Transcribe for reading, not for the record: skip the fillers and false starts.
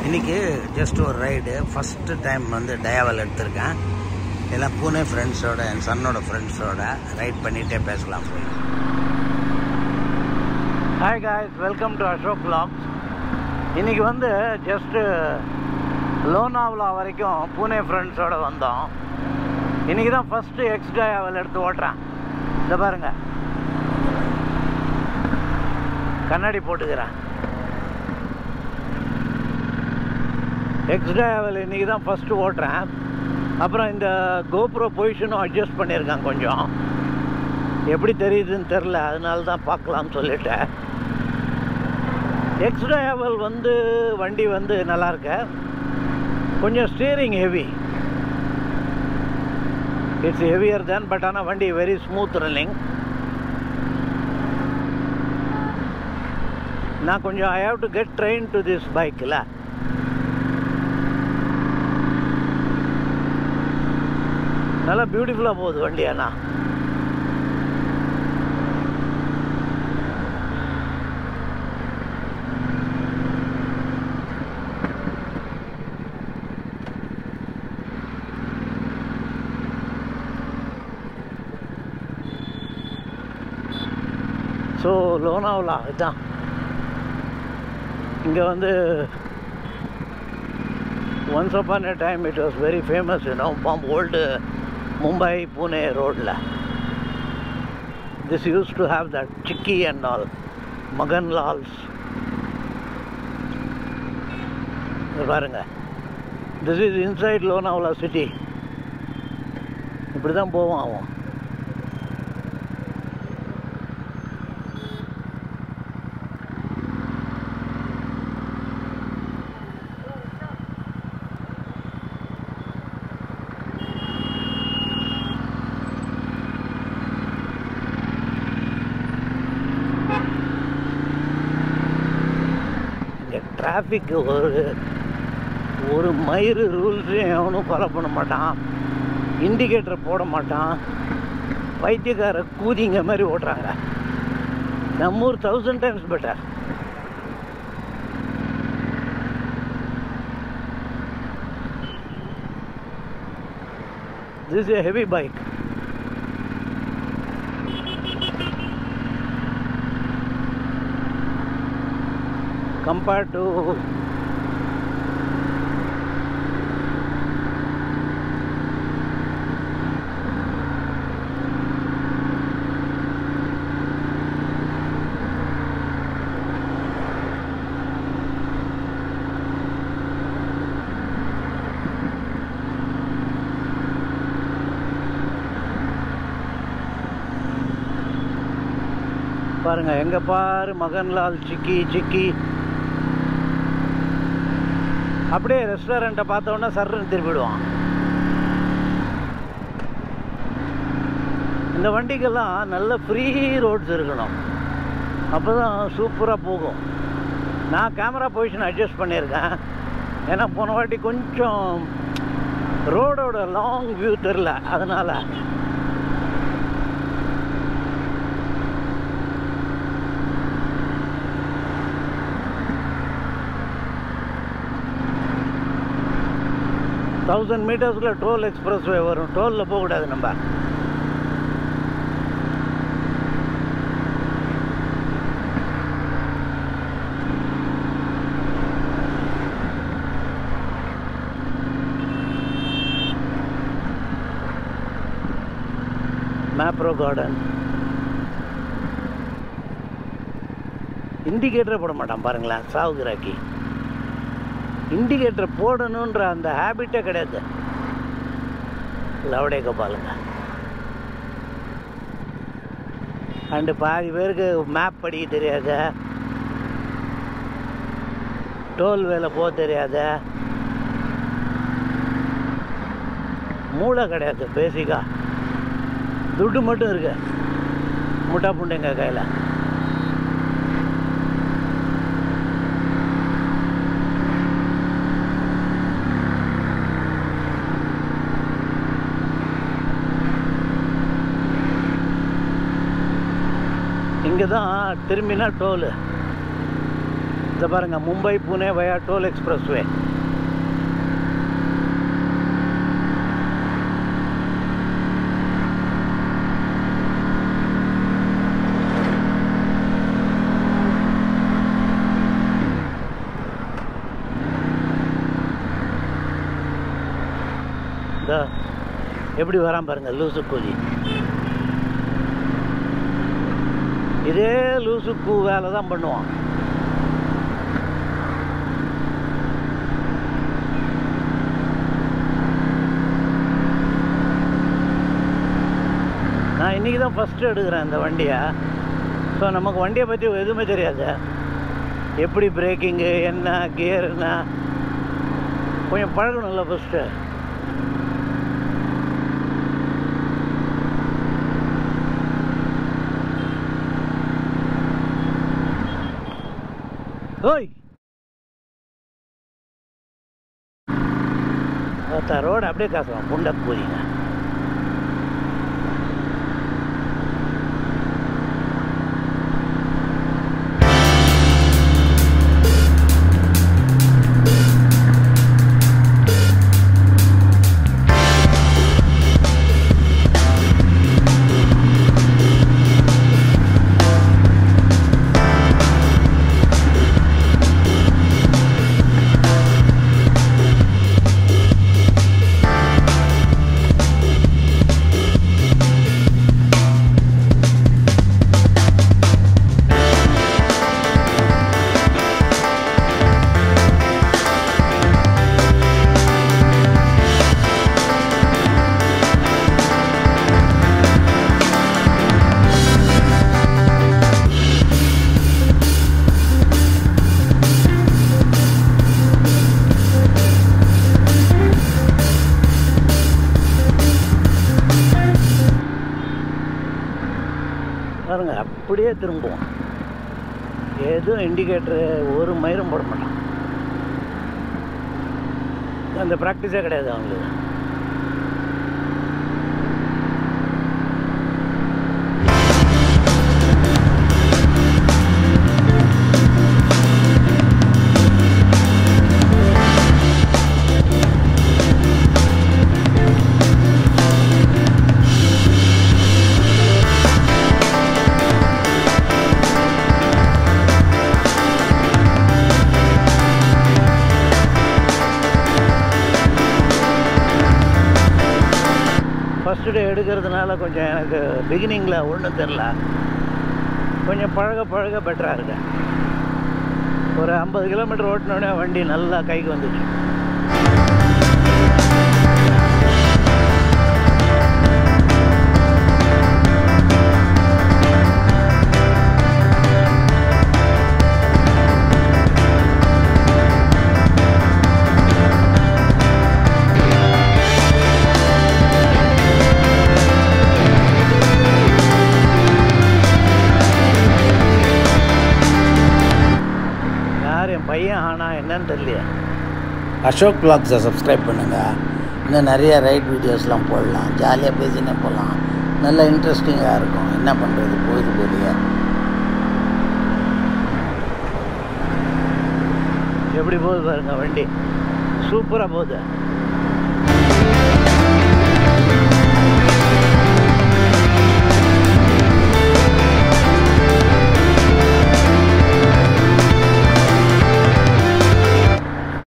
இன்றைக்கி ஜஸ்ட் ஒரு ride. First time வந்து டயாவல் எடுத்திருக்கேன். எல்லாம் பூனே ஃப்ரெண்ட்ஸோட, என் சன்னோட ஃப்ரெண்ட்ஸோட ரைட் பண்ணிகிட்டே பேசலாம். Hi guys, welcome to Ashok vlogs. இன்றைக்கி வந்து ஜஸ்ட்டு லோனாவலா வரைக்கும் பூனே ஃப்ரெண்ட்ஸோடு வந்தோம். இன்றைக்கி தான் ஃபஸ்ட்டு எக்ஸ் டயாவல் எடுத்து ஓட்டுறேன். இதை பாருங்கள், கண்ணாடி போட்டுக்கிறேன். எக்ஸ் டயாவல் இன்றைக்கி தான் ஃபஸ்ட்டு ஓட்டுறேன். அப்புறம் இந்த கோப்ரோ பொசிஷனும் அட்ஜஸ்ட் பண்ணியிருக்கேன். கொஞ்சம் எப்படி தெரியுதுன்னு தெரில, அதனால தான் பார்க்கலாம்னு சொல்லிட்டேன். எக்ஸ் டயாவல் வந்து வண்டி வந்து நல்லாயிருக்கு. கொஞ்சம் steering heavy, it's heavier than, but ஆனால் வண்டி வெரி ஸ்மூத் ரன்னிங். நான் கொஞ்சம் I have to get train to this பைக்கில். நல்லா பியூட்டிஃபுல்லாக போகுது வண்டி. ஆனால் ஸோ லோனாவலா இதுதான். இங்கே வந்து once upon a time it was very famous, you know, from old Mumbai Pune road. This used to have that Chikki and all, Magan Lals. பாருங்க, this is inside Lonavala city. இப்படி தான் போவோம் ஆகும். Traffic ஒரு மயிறு ரூல்ஸையும் எவனும் follow பண்ண மாட்டான். இண்டிகேட்டர் போட மாட்டான். பைத்தியக்கார கூதிங்க மாதிரி ஓட்டுறாங்க. நம்ம ஊர் 1000 times better. This is a heavy bike. Compared to பாருங்க, எங்க பாரு மகன்லால் சிக்கி. அப்படியே ரெஸ்டாரண்ட்டை பார்த்தோன்னா சர்ன்னு திருப்பிடுவான். இந்த வண்டிக்கெல்லாம் நல்ல ஃப்ரீ ரோட்ஸ் இருக்கணும், அப்போ தான் சூப்பராக போகும். நான் கேமரா பொசிஷன் அட்ஜஸ்ட் பண்ணியிருக்கேன். ஏன்னா போன வாட்டி கொஞ்சம் ரோடோட லாங் வியூ தெரில, அதனால். தௌசண்ட் மீட்டர்ஸில் டோல் எக்ஸ்பிரஸ் வே வரும். டோலில் போகக்கூடாது நம்ம. மேப்ரோ கார்டன். இண்டிகேட்டரை போட மாட்டான் பாருங்களேன், சாவுகிராக்கி. இண்டிகேட்டர் போடணுன்ற அந்த ஹேபிட்டே கிடையாது. லவடேக்க பாருங்க. அண்டு பாதி பேருக்கு மேப் படிக்க தெரியாது, டோல் வேலை போக தெரியாது, மூளை கிடையாது. பேசிக்காக துட்டு மட்டும் இருக்கு முட்டா புண்டைங்க கையில். இங்கே தான் திரும்பினா டோலு. இதை பாருங்கள், மும்பை புனே வயா டோல் எக்ஸ்பிரஸ்வே. எப்படி வரான் பாருங்க லூசுக்கூதி. இதே லூசுக்கு வேலை தான் பண்ணுவான். நான் இன்றைக்கி தான் ஃபஸ்ட்டு எடுக்கிறேன் இந்த வண்டியை. ஸோ நமக்கு வண்டியை பற்றி எதுவுமே தெரியாது. எப்படி பிரேக்கிங்கு, என்ன கியர், என்ன கொஞ்சம் பழகணும்ல ஃபஸ்ட்டு. ஓய் ரோடு அப்படியே காசுவான் புண்டை கூதிங்க. பாருங்க அப்படியே திரும்புவோம். எதுவும் இண்டிகேட்டரு ஒரு மயிரும் போட மாட்டான். அந்த ப்ராக்டிஸே கிடையாது அவங்களுக்கு. ஃபஸ்ட்டு டே எடுக்கிறதுனால கொஞ்சம் எனக்கு பிகினிங்கில் ஒன்றும் தெரில. கொஞ்சம் பழக பழக பெட்டராக இருக்கு. ஒரு 50 கிலோமீட்டர் ஓட்டினோடனே வண்டி நல்லா கைக்கு வந்துச்சு. பையன் ஆனால் என்னன்னு தெரியல. அசோக் வ்ளாக்ஸை சப்ஸ்கிரைப் பண்ணுங்கள். இன்னும் நிறைய ரைட் வீடியோஸ்லாம் போடலாம். ஜாலியாக பேசினே போகலாம். நல்லா இன்ட்ரெஸ்டிங்காக இருக்கும். என்ன பண்ணுறது, போகுது போலியா. எப்படி போகுது பாருங்க வண்டி, சூப்பராக போகுது.